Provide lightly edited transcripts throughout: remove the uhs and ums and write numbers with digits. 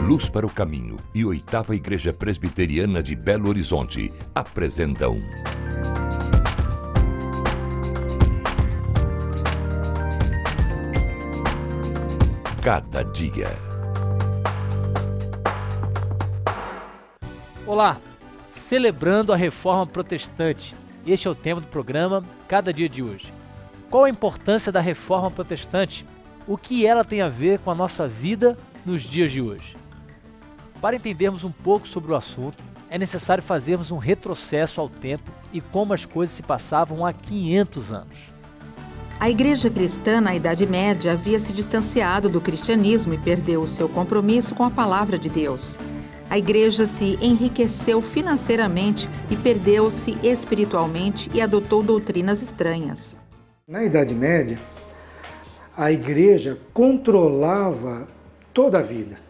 Luz para o Caminho e 8ª Igreja Presbiteriana de Belo Horizonte apresentam Cada Dia. Olá, celebrando a Reforma Protestante. Este é o tema do programa Cada Dia de hoje. Qual a importância da Reforma Protestante? O que ela tem a ver com a nossa vida nos dias de hoje? Para entendermos um pouco sobre o assunto, é necessário fazermos um retrocesso ao tempo e como as coisas se passavam há 500 anos. A Igreja cristã na Idade Média havia se distanciado do cristianismo e perdeu o seu compromisso com a Palavra de Deus. A Igreja se enriqueceu financeiramente e perdeu-se espiritualmente e adotou doutrinas estranhas. Na Idade Média, a Igreja controlava toda a vida.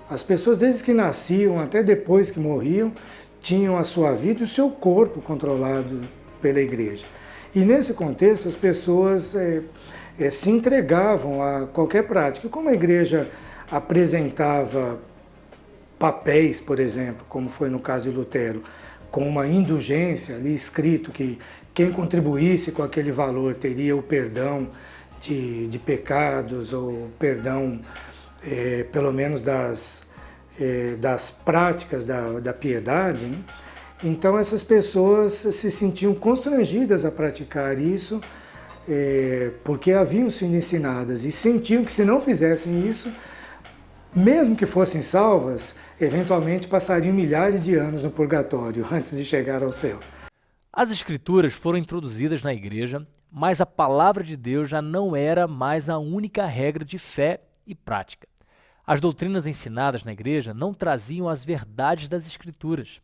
As pessoas, desde que nasciam até depois que morriam, tinham a sua vida e o seu corpo controlado pela Igreja. E nesse contexto, as pessoas se entregavam a qualquer prática. Como a Igreja apresentava papéis, por exemplo, como foi no caso de Lutero, com uma indulgência ali escrito que quem contribuísse com aquele valor teria o perdão de pecados ou perdão, pelo menos das práticas da piedade, né? Então essas pessoas se sentiam constrangidas a praticar isso porque haviam sido ensinadas e sentiam que se não fizessem isso, mesmo que fossem salvas, eventualmente passariam milhares de anos no purgatório antes de chegar ao céu. As Escrituras foram introduzidas na Igreja, mas a Palavra de Deus já não era mais a única regra de fé e prática. As doutrinas ensinadas na Igreja não traziam as verdades das Escrituras.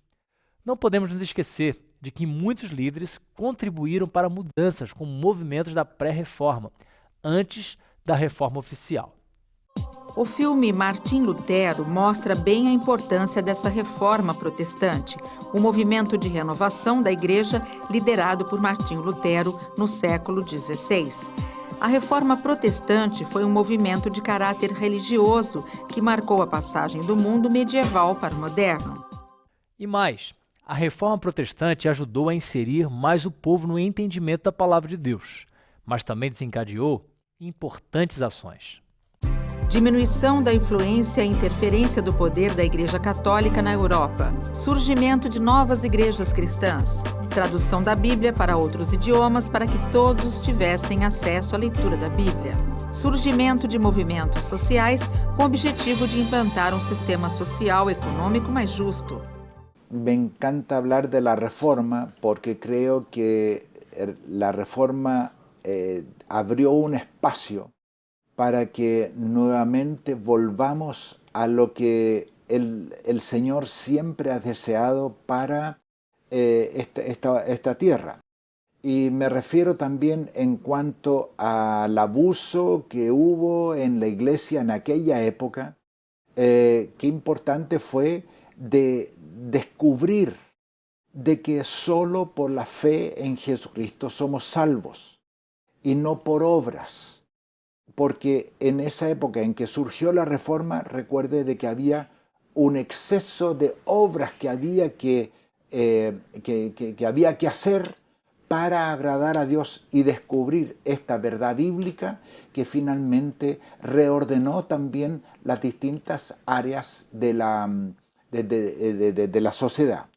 Não podemos nos esquecer de que muitos líderes contribuíram para mudanças com movimentos da pré-reforma, antes da reforma oficial. O filme Martim Lutero mostra bem a importância dessa reforma protestante, o movimento de renovação da Igreja liderado por Martim Lutero no século XVI. A reforma protestante foi um movimento de caráter religioso que marcou a passagem do mundo medieval para o moderno. E mais, a reforma protestante ajudou a inserir mais o povo no entendimento da palavra de Deus, mas também desencadeou importantes ações. Diminuição da influência e interferência do poder da Igreja Católica na Europa. Surgimento de novas igrejas cristãs. Tradução da Bíblia para outros idiomas para que todos tivessem acesso à leitura da Bíblia. Surgimento de movimentos sociais com o objetivo de implantar um sistema social e econômico mais justo. Me encanta hablar de la reforma porque creo que la reforma abrió un espacio para que nuevamente volvamos a lo que el Señor siempre ha deseado para esta tierra. Y me refiero también en cuanto al abuso que hubo en la iglesia en aquella época, qué importante fue de descubrir de que solo por la fe en Jesucristo somos salvos y no por obras. Porque en esa época en que surgió la reforma, recuerde de que había un exceso de obras que había que hacer para agradar a Dios y descubrir esta verdad bíblica que finalmente reordenó también las distintas áreas de la sociedad.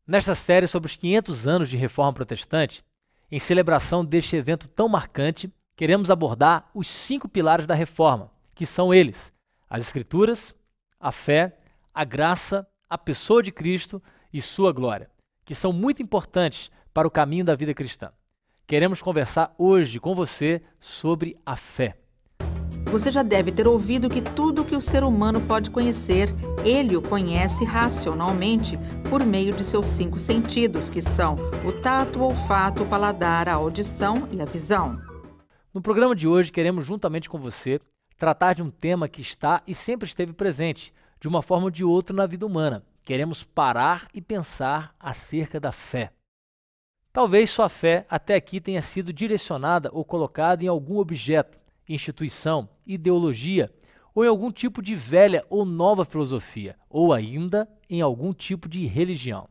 Nesta série sobre os 500 anos de Reforma Protestante, em celebração deste evento tão marcante, queremos abordar os 5 pilares da Reforma, que são eles: as Escrituras, a fé, a graça, a pessoa de Cristo e sua glória, que são muito importantes para o caminho da vida cristã. Queremos conversar hoje com você sobre a fé. Você já deve ter ouvido que tudo que o ser humano pode conhecer, ele o conhece racionalmente por meio de seus 5 sentidos, que são o tato, o olfato, o paladar, a audição e a visão. No programa de hoje, queremos, juntamente com você, tratar de um tema que está e sempre esteve presente, de uma forma ou de outra, na vida humana. Queremos parar e pensar acerca da fé. Talvez sua fé até aqui tenha sido direcionada ou colocada em algum objeto, instituição, ideologia ou em algum tipo de velha ou nova filosofia, ou ainda em algum tipo de religião.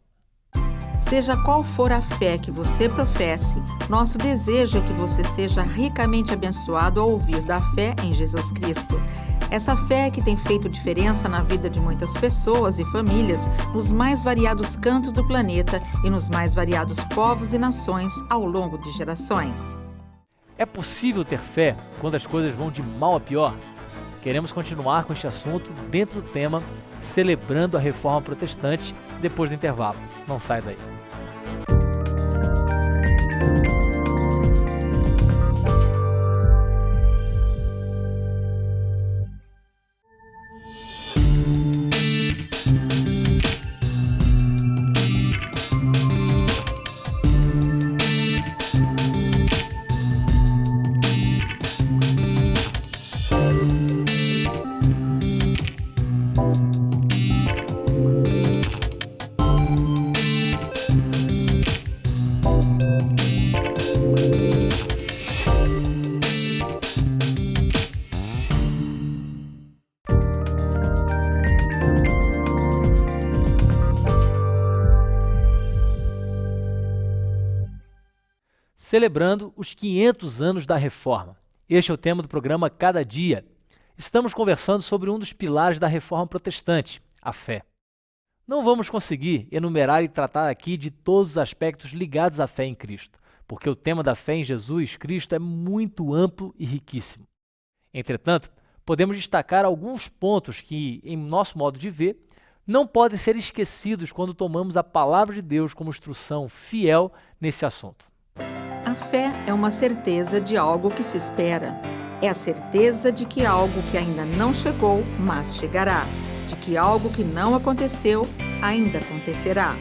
Seja qual for a fé que você professe, nosso desejo é que você seja ricamente abençoado ao ouvir da fé em Jesus Cristo. Essa fé que tem feito diferença na vida de muitas pessoas e famílias nos mais variados cantos do planeta e nos mais variados povos e nações ao longo de gerações. É possível ter fé quando as coisas vão de mal a pior? Queremos continuar com este assunto dentro do tema Celebrando a Reforma Protestante depois do intervalo. Não sai daí. Celebrando os 500 anos da Reforma. Este é o tema do programa Cada Dia. Estamos conversando sobre um dos pilares da Reforma Protestante, a fé. Não vamos conseguir enumerar e tratar aqui de todos os aspectos ligados à fé em Cristo, porque o tema da fé em Jesus Cristo é muito amplo e riquíssimo. Entretanto, podemos destacar alguns pontos que, em nosso modo de ver, não podem ser esquecidos quando tomamos a palavra de Deus como instrução fiel nesse assunto. A fé é uma certeza de algo que se espera. É a certeza de que algo que ainda não chegou, mas chegará. De que algo que não aconteceu, ainda acontecerá.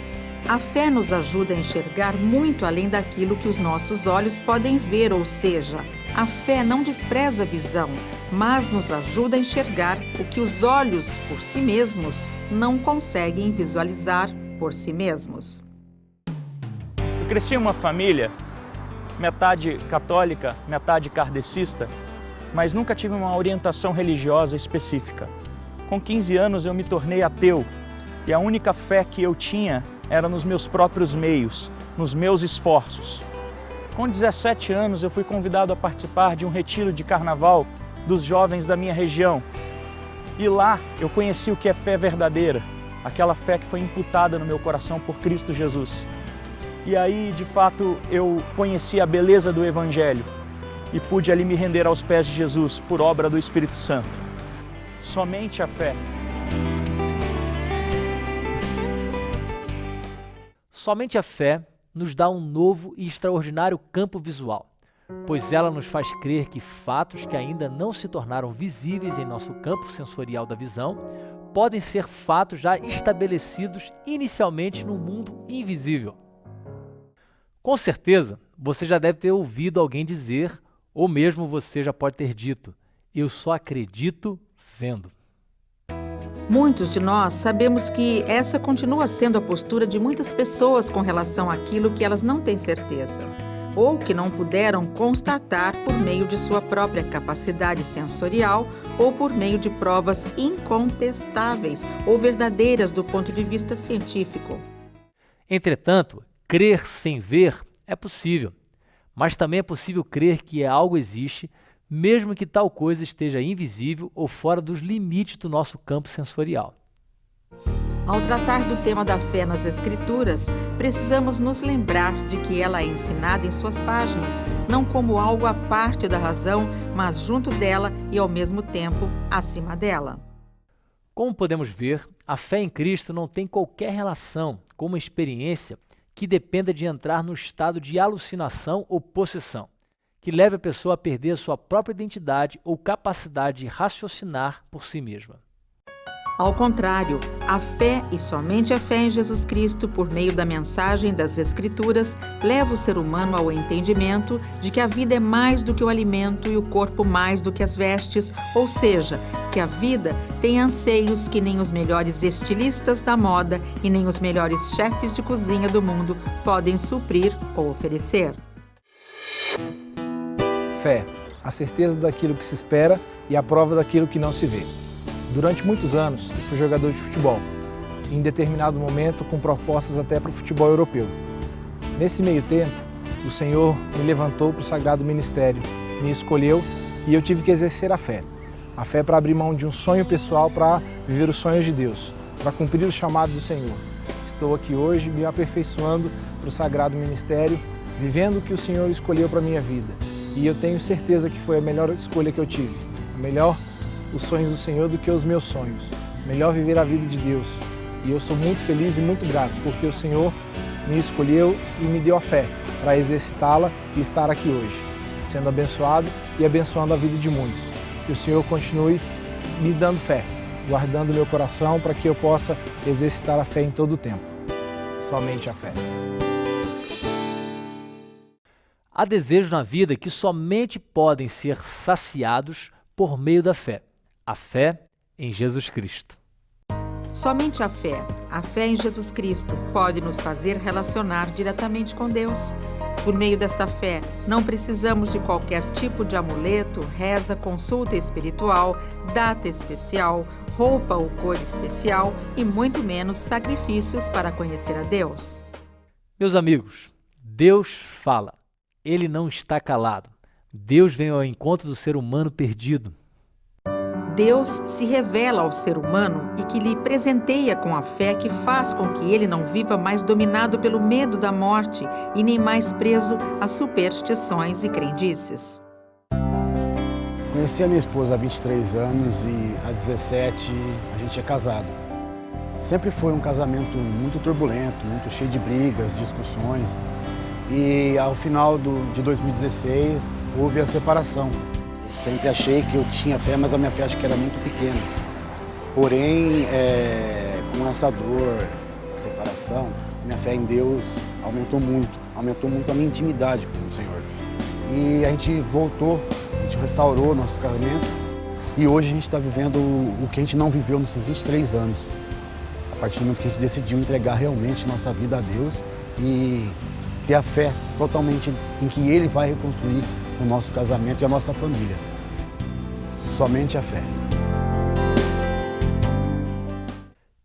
A fé nos ajuda a enxergar muito além daquilo que os nossos olhos podem ver, ou seja, a fé não despreza a visão, mas nos ajuda a enxergar o que os olhos, por si mesmos, não conseguem visualizar por si mesmos. Eu cresci em uma família metade católica, metade kardecista, mas nunca tive uma orientação religiosa específica. Com 15 anos eu me tornei ateu e a única fé que eu tinha era nos meus próprios meios, nos meus esforços. Com 17 anos eu fui convidado a participar de um retiro de carnaval dos jovens da minha região. E lá eu conheci o que é fé verdadeira, aquela fé que foi imputada no meu coração por Cristo Jesus. E aí, de fato, eu conheci a beleza do Evangelho e pude ali me render aos pés de Jesus por obra do Espírito Santo. Somente a fé. Somente a fé nos dá um novo e extraordinário campo visual, pois ela nos faz crer que fatos que ainda não se tornaram visíveis em nosso campo sensorial da visão podem ser fatos já estabelecidos inicialmente no mundo invisível. Com certeza, você já deve ter ouvido alguém dizer, ou mesmo você já pode ter dito, eu só acredito vendo. Muitos de nós sabemos que essa continua sendo a postura de muitas pessoas com relação àquilo que elas não têm certeza, ou que não puderam constatar por meio de sua própria capacidade sensorial ou por meio de provas incontestáveis ou verdadeiras do ponto de vista científico. Entretanto, crer sem ver é possível, mas também é possível crer que algo existe, mesmo que tal coisa esteja invisível ou fora dos limites do nosso campo sensorial. Ao tratar do tema da fé nas Escrituras, precisamos nos lembrar de que ela é ensinada em suas páginas, não como algo à parte da razão, mas junto dela e ao mesmo tempo acima dela. Como podemos ver, a fé em Cristo não tem qualquer relação com uma experiência que dependa de entrar no estado de alucinação ou possessão, que leve a pessoa a perder a sua própria identidade ou capacidade de raciocinar por si mesma. Ao contrário, a fé e somente a fé em Jesus Cristo, por meio da mensagem das Escrituras, leva o ser humano ao entendimento de que a vida é mais do que o alimento e o corpo mais do que as vestes, ou seja, que a vida tem anseios que nem os melhores estilistas da moda e nem os melhores chefes de cozinha do mundo podem suprir ou oferecer. Fé, a certeza daquilo que se espera e a prova daquilo que não se vê. Durante muitos anos, eu fui jogador de futebol, em determinado momento com propostas até para o futebol europeu. Nesse meio tempo, o Senhor me levantou para o sagrado ministério, me escolheu e eu tive que exercer a fé. A fé para abrir mão de um sonho pessoal para viver os sonhos de Deus, para cumprir o chamado do Senhor. Estou aqui hoje me aperfeiçoando para o sagrado ministério, vivendo o que o Senhor escolheu para a minha vida. E eu tenho certeza que foi a melhor escolha que eu tive. Melhor os sonhos do Senhor do que os meus sonhos. Melhor viver a vida de Deus. E eu sou muito feliz e muito grato, porque o Senhor me escolheu e me deu a fé para exercitá-la e estar aqui hoje, sendo abençoado e abençoando a vida de muitos. Que o Senhor continue me dando fé, guardando meu coração para que eu possa exercitar a fé em todo o tempo. Somente a fé. Há desejos na vida que somente podem ser saciados por meio da fé. A fé em Jesus Cristo. Somente a fé em Jesus Cristo, pode nos fazer relacionar diretamente com Deus. Por meio desta fé, não precisamos de qualquer tipo de amuleto, reza, consulta espiritual, data especial, roupa ou cor especial e muito menos sacrifícios para conhecer a Deus. Meus amigos, Deus fala. Ele não está calado. Deus vem ao encontro do ser humano perdido. Deus se revela ao ser humano e que lhe presenteia com a fé que faz com que ele não viva mais dominado pelo medo da morte e nem mais preso a superstições e crendices. Conheci a minha esposa há 23 anos e há 17 a gente é casado. Sempre foi um casamento muito turbulento, muito cheio de brigas, discussões. E ao final de 2016 houve a separação. Sempre achei que eu tinha fé, mas a minha fé acho que era muito pequena. Porém, com essa dor, a separação, minha fé em Deus aumentou muito a minha intimidade com o Senhor. E a gente voltou, a gente restaurou o nosso casamento e hoje a gente está vivendo o que a gente não viveu nesses 23 anos. A partir do momento que a gente decidiu entregar realmente nossa vida a Deus e ter a fé totalmente em que Ele vai reconstruir o nosso casamento e a nossa família. Somente a fé.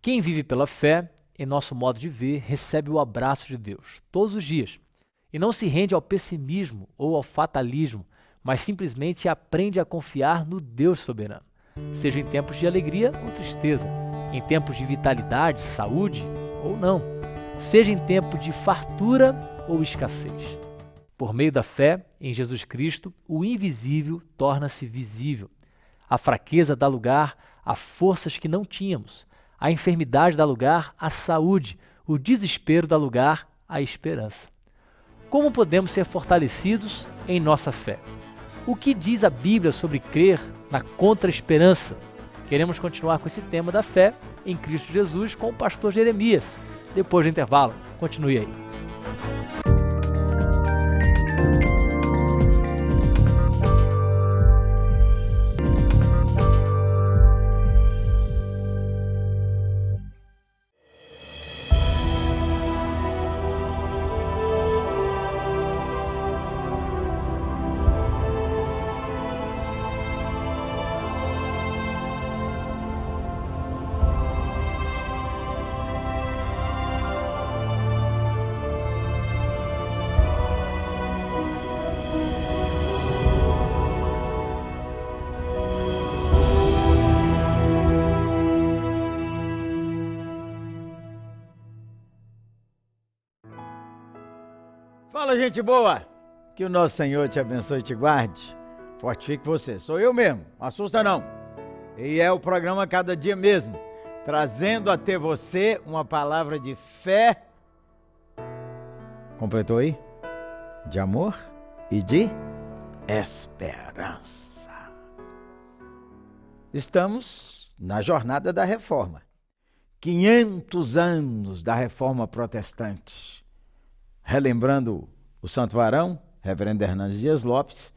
Quem vive pela fé, em nosso modo de ver, recebe o abraço de Deus todos os dias e não se rende ao pessimismo ou ao fatalismo, mas simplesmente aprende a confiar no Deus soberano, seja em tempos de alegria ou tristeza, em tempos de vitalidade, saúde ou não, seja em tempo de fartura ou escassez. Por meio da fé em Jesus Cristo, o invisível torna-se visível. A fraqueza dá lugar a forças que não tínhamos. A enfermidade dá lugar à saúde. O desespero dá lugar à esperança. Como podemos ser fortalecidos em nossa fé? O que diz a Bíblia sobre crer na contra-esperança? Queremos continuar com esse tema da fé em Cristo Jesus com o pastor Jeremias. Depois do intervalo, continue aí. Fala, gente boa! Que o nosso Senhor te abençoe e te guarde. Fortifique você. Sou eu mesmo, não assusta não. E é o programa Cada Dia Mesmo, trazendo até você uma palavra de fé. Completou aí? De amor e de esperança. Estamos na jornada da Reforma. 500 anos da Reforma Protestante. Relembrando o santo varão, reverendo Hernandes Dias Lopes,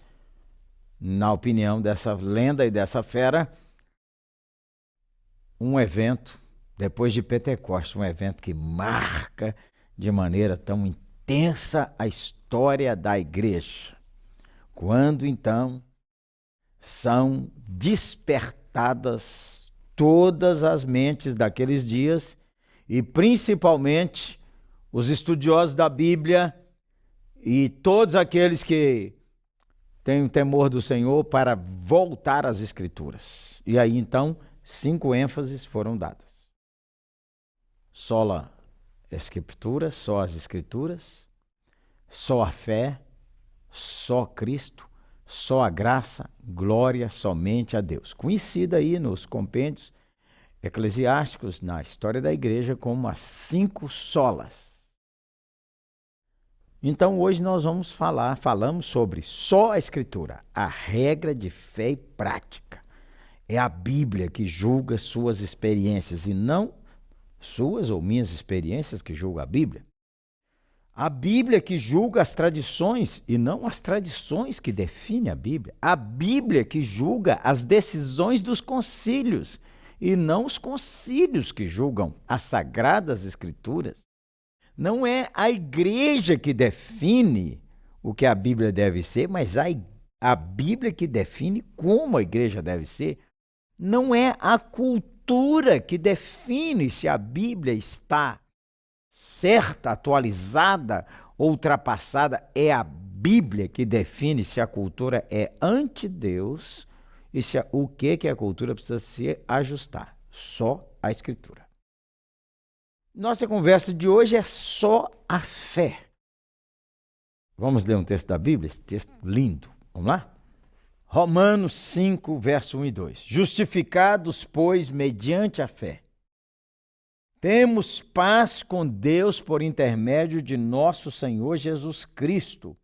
na opinião dessa lenda e dessa fera, um evento, depois de Pentecostes, um evento que marca de maneira tão intensa a história da igreja. Quando, então, são despertadas todas as mentes daqueles dias e principalmente os estudiosos da Bíblia e todos aqueles que têm o temor do Senhor para voltar às Escrituras. E aí então 5 ênfases foram dadas. Sola Escritura, só as Escrituras, só a fé, só Cristo, só a graça, glória somente a Deus. Conhecida aí nos compêndios eclesiásticos, na história da igreja, como as 5 solas. Então hoje nós falamos sobre só a Escritura, a regra de fé e prática. É a Bíblia que julga suas experiências e não suas ou minhas experiências que julga a Bíblia. A Bíblia que julga as tradições e não as tradições que definem a Bíblia. A Bíblia que julga as decisões dos concílios e não os concílios que julgam as Sagradas Escrituras. Não é a igreja que define o que a Bíblia deve ser, mas a Bíblia que define como a igreja deve ser. Não é a cultura que define se a Bíblia está certa, atualizada ou ultrapassada. É a Bíblia que define se a cultura é ante-Deus e se o que a cultura precisa se ajustar. Só a Escritura. Nossa conversa de hoje é só a fé. Vamos ler um texto da Bíblia? Esse texto lindo. Vamos lá? Romanos 5, verso 1 e 2. Justificados, pois, mediante a fé, temos paz com Deus por intermédio de nosso Senhor Jesus Cristo,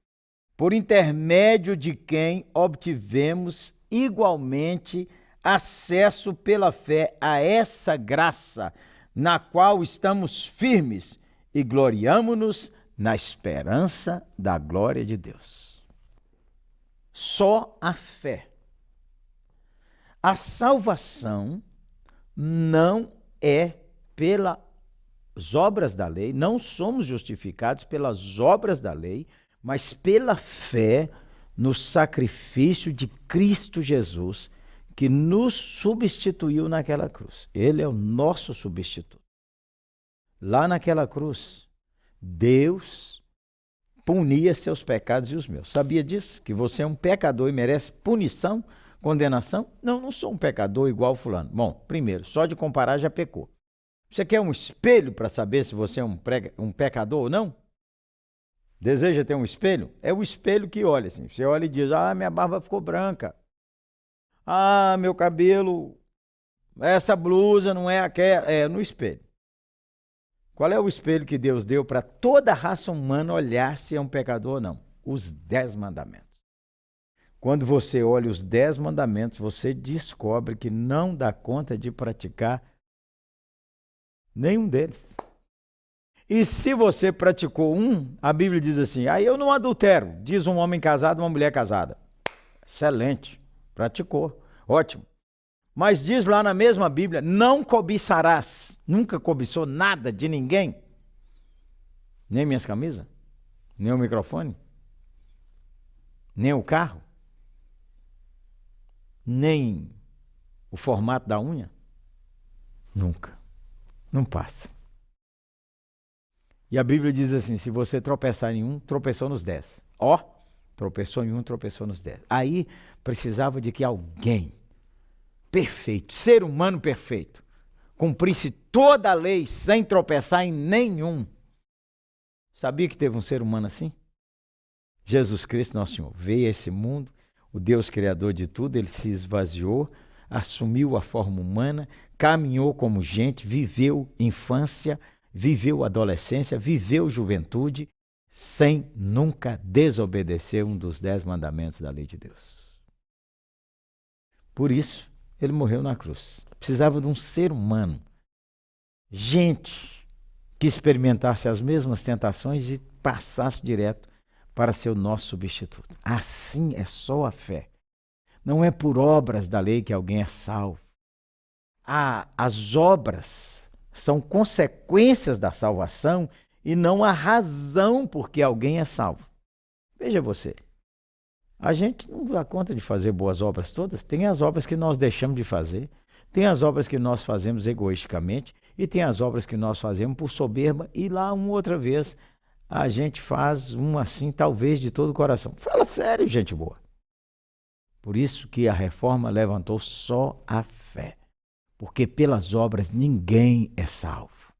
por intermédio de quem obtivemos igualmente acesso pela fé a essa graça, na qual estamos firmes e gloriamo-nos na esperança da glória de Deus. Só a fé. A salvação não é pelas obras da lei, não somos justificados pelas obras da lei, mas pela fé no sacrifício de Cristo Jesus, que nos substituiu naquela cruz. Ele é o nosso substituto. Lá naquela cruz, Deus punia seus pecados e os meus. Sabia disso? Que você é um pecador e merece punição, condenação? Não, não sou um pecador igual fulano. Bom, primeiro, só de comparar já pecou. Você quer um espelho para saber se você é um pecador ou não? Deseja ter um espelho? É o espelho que olha assim. Você olha e diz, minha barba ficou branca. Meu cabelo, essa blusa não é aquela. É no espelho. Qual é o espelho que Deus deu para toda a raça humana olhar se é um pecador ou não? Os 10 mandamentos. Quando você olha os 10 mandamentos, você descobre que não dá conta de praticar nenhum deles. E se você praticou um, a Bíblia diz assim, eu não adultero, diz um homem casado, uma mulher casada. Excelente, praticou, ótimo. Mas diz lá na mesma Bíblia, não cobiçarás. Nunca cobiçou nada de ninguém? Nem minhas camisas? Nem o microfone? Nem o carro? Nem o formato da unha? Nunca. Não passa. E a Bíblia diz assim, se você tropeçar em um, tropeçou nos 10. Tropeçou em um, tropeçou nos 10. Aí precisava de que alguém perfeito, ser humano perfeito, cumprisse toda a lei sem tropeçar em nenhum. Sabia que teve um ser humano assim? Jesus Cristo, nosso Senhor, veio a esse mundo, o Deus criador de tudo, ele se esvaziou, assumiu a forma humana, caminhou como gente, viveu infância, viveu adolescência, viveu juventude, sem nunca desobedecer um dos 10 mandamentos da lei de Deus. Por isso, ele morreu na cruz. Precisava de um ser humano, gente que experimentasse as mesmas tentações e passasse direto para ser o nosso substituto. Assim é só a fé. Não é por obras da lei que alguém é salvo. As obras são consequências da salvação e não a razão por que alguém é salvo. Veja você, A gente não dá conta de fazer boas obras todas. Tem as obras que nós deixamos de fazer, tem as obras que nós fazemos egoisticamente e tem as obras que nós fazemos por soberba e lá uma outra vez a gente faz uma assim, talvez de todo o coração. Fala sério, gente boa. Por isso que a reforma levantou só a fé. Porque pelas obras ninguém é salvo.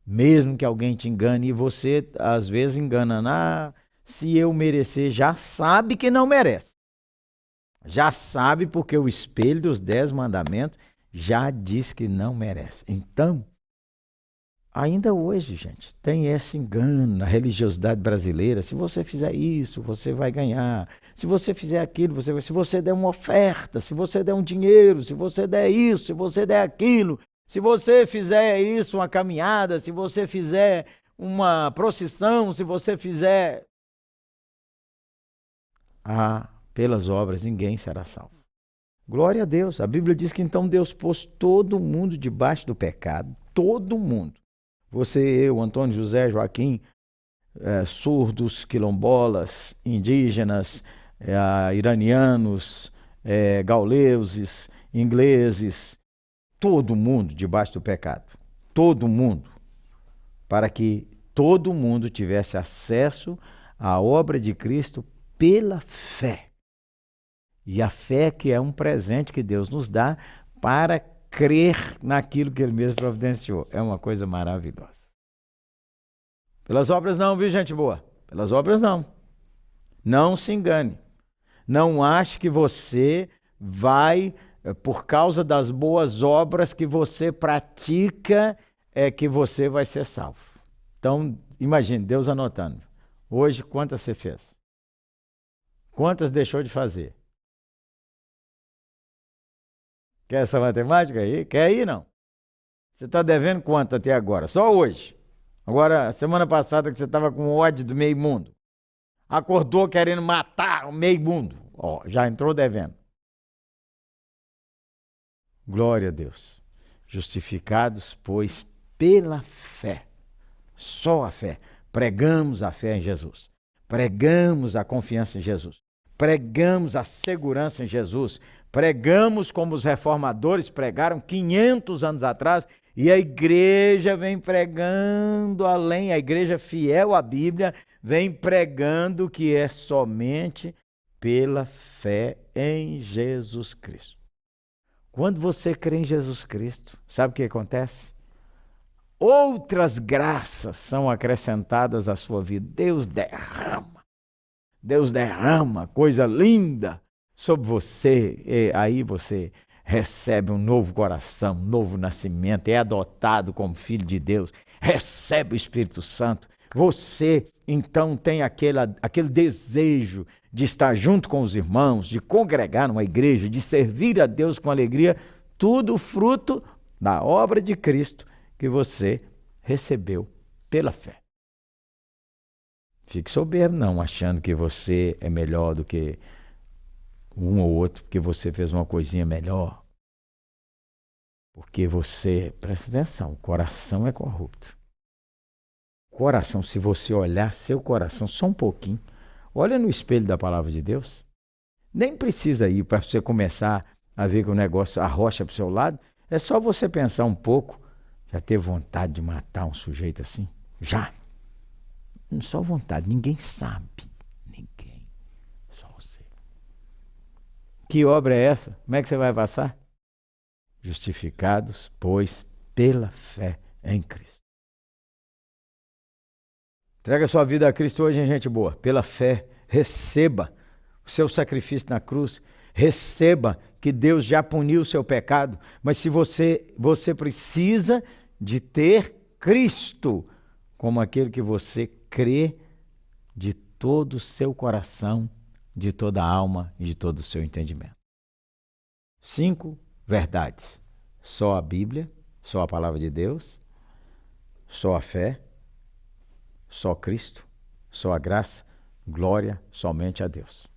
Mesmo que alguém te engane, e você às vezes engana, se eu merecer, já sabe que não merece. Já sabe porque o espelho dos 10 mandamentos já diz que não merece. Então, ainda hoje, gente, tem esse engano na religiosidade brasileira. Se você fizer isso, você vai ganhar. Se você fizer aquilo, você vai. Se você der uma oferta, se você der um dinheiro, se você der isso, se você der aquilo, se você fizer isso, uma caminhada, se você fizer uma procissão, se você fizer... pelas obras ninguém será salvo. Glória a Deus. A Bíblia diz que então Deus pôs todo mundo debaixo do pecado. Todo mundo. Você, eu, Antônio, José, Joaquim, surdos, quilombolas, indígenas, iranianos, gauleuses, ingleses, todo mundo debaixo do pecado. Todo mundo. Para que todo mundo tivesse acesso à obra de Cristo pela fé. E a fé que é um presente que Deus nos dá para crer naquilo que Ele mesmo providenciou. É uma coisa maravilhosa. Pelas obras não, viu, gente boa? Pelas obras não. Não se engane. Não ache que você vai, por causa das boas obras que você pratica, que você vai ser salvo. Então, imagine, Deus anotando. Hoje, quantas você fez? Quantas deixou de fazer? Quer essa matemática aí? Quer aí, não? Você está devendo quanto até agora? Só hoje. Agora, semana passada que você estava com ódio do meio mundo. Acordou querendo matar o meio mundo. Já entrou devendo. Glória a Deus. Justificados, pois, pela fé. Só a fé. Pregamos a fé em Jesus. Pregamos a confiança em Jesus. Pregamos a segurança em Jesus. Pregamos como os reformadores pregaram 500 anos atrás, e a igreja vem pregando além, a igreja fiel à Bíblia vem pregando que é somente pela fé em Jesus Cristo. Quando você crê em Jesus Cristo, sabe o que acontece? Outras graças são acrescentadas à sua vida. Deus derrama coisa linda sobre você, e aí você recebe um novo coração, um novo nascimento, é adotado como filho de Deus, recebe o Espírito Santo. Você, então, tem aquele desejo de estar junto com os irmãos, de congregar numa igreja, de servir a Deus com alegria, tudo fruto da obra de Cristo que você recebeu pela fé. Fique soberbo, não, achando que você é melhor do que um ou outro, porque você fez uma coisinha melhor. Porque você, presta atenção, o coração é corrupto. Coração, se você olhar seu coração só um pouquinho, olha no espelho da palavra de Deus. Nem precisa ir para você começar a ver que o negócio arrocha para o seu lado. É só você pensar um pouco. Já teve vontade de matar um sujeito assim? Já. Só vontade, ninguém sabe. Ninguém. Só você. Que obra é essa? Como é que você vai passar? Justificados, pois, pela fé em Cristo. Entrega sua vida a Cristo hoje, hein, gente boa? Pela fé, receba o seu sacrifício na cruz. Receba que Deus já puniu o seu pecado. Mas se você precisa de ter Cristo como aquele que você crê de todo o seu coração, de toda a alma e de todo o seu entendimento. 5 verdades. Só a Bíblia, só a palavra de Deus, só a fé, só Cristo, só a graça, glória somente a Deus.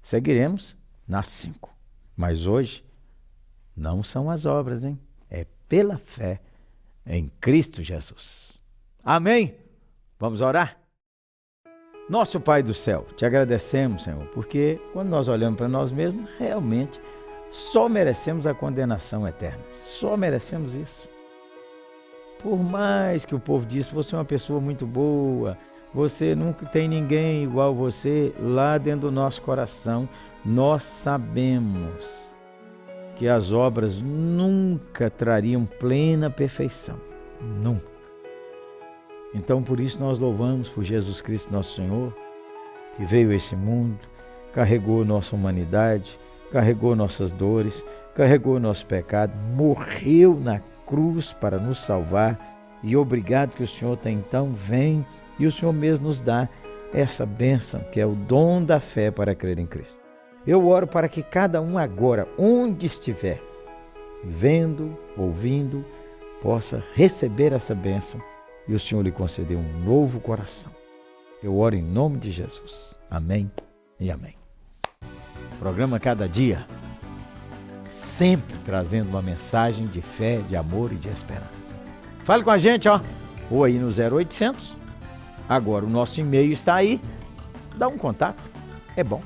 Seguiremos nas 5. Mas hoje não são as obras, hein? É pela fé em Cristo Jesus. Amém? Vamos orar? Nosso Pai do céu, te agradecemos, Senhor, porque quando nós olhamos para nós mesmos, realmente só merecemos a condenação eterna. Só merecemos isso. Por mais que o povo disse, você é uma pessoa muito boa, você nunca tem ninguém igual a você, lá dentro do nosso coração, nós sabemos que as obras nunca trariam plena perfeição. Nunca. Então, por isso nós louvamos por Jesus Cristo, nosso Senhor, que veio a esse mundo, carregou nossa humanidade, carregou nossas dores, carregou nosso pecado, morreu na cruz para nos salvar, e obrigado que o Senhor então vem e o Senhor mesmo nos dá essa bênção, que é o dom da fé para crer em Cristo. Eu oro para que cada um agora, onde estiver, vendo, ouvindo, possa receber essa bênção e o Senhor lhe conceder um novo coração. Eu oro em nome de Jesus. Amém e amém. Programa Cada Dia, sempre trazendo uma mensagem de fé, de amor e de esperança. Fale com a gente, ou aí no 0800. Agora o nosso e-mail está aí. Dá um contato, é bom.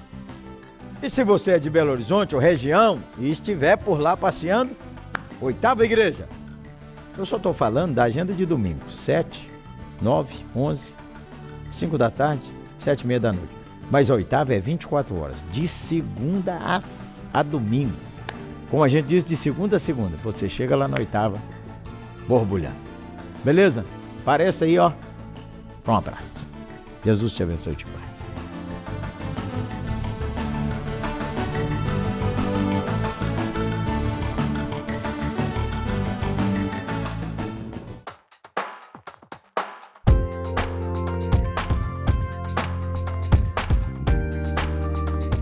E se você é de Belo Horizonte ou região e estiver por lá passeando, 8ª Igreja. Eu só estou falando da agenda de domingo, 7, 9, 11, 5 da tarde, 7h30 da noite. Mas a 8ª é 24 horas, de segunda a domingo. Como a gente diz, de segunda a segunda. Você chega lá na 8ª, borbulhando. Beleza? Apareça aí, Um abraço. Jesus te abençoe e te guarde.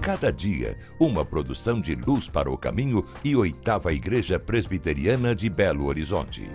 Cada Dia, uma produção de Luz para o Caminho e 8ª Igreja Presbiteriana de Belo Horizonte.